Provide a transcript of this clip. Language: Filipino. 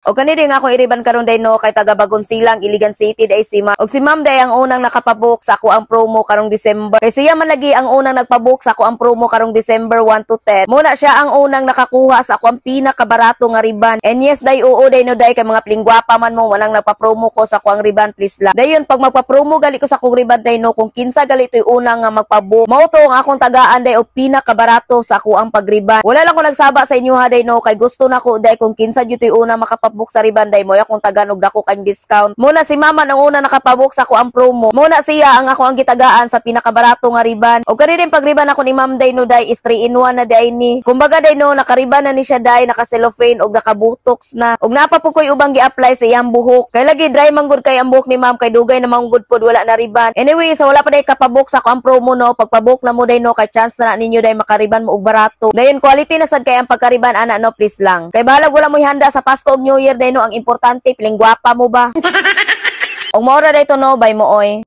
O kani din ako iriban karon day no kay taga Bagong Silang, Iligan City day si Ma'am. Og si Ma'am day ang unang nakapabook sa ako ang promo karong December. Kay siya man lagi ang unang nagpabook sa ako ang promo karong December 1 to 10. Muna siya ang unang nakakuha sa ako ang pinakabarato nga riban. And yes day oo day no day kay mga plingwapa man mo wanang nagpa-promo ko sa ako ang riban please lang. Dayon pag magpa-promo gali ko sa akong riban day no kung kinsa gali toy unang nga magpabook. Mao to ang akong tagaan day og pinakabarato sa ako ang pagriban. Wala lang ko nagsaba sa inyo ha day no kay gusto nako day kung kinsa gyud toy unang makapabuk sa riban day mo akong taganog dako kang discount. Muna si Mama ang una nakapabuk sa ako ang promo. Muna siya ang ako ang gitagaan sa pinakabarato nga riban. Og kani din pagriban ako ni Ma'am day no day is 3 in 1 na day ni. Kumbaga day no nakariban na ni siya day naka-cellophane og naka-botox na. Og napapud koy ubang gi-apply sa iyang buhok. Kay lagi dry man gud kay ang buhok ni Ma'am kay dugay na manggod pod wala na riban. Anyway, so wala pa day kapabuk sa ako ang promo no. Pagpabuk na mo day no kay chance na ninyo day makariban mo og barato. Dayon quality na sad kay ang pagkariban ana no please lang. Kay bahala wala mo ihanda sa Pasko ug New Year day no ang importante piling gwapa mo ba. Og maura day to no bay mo oy.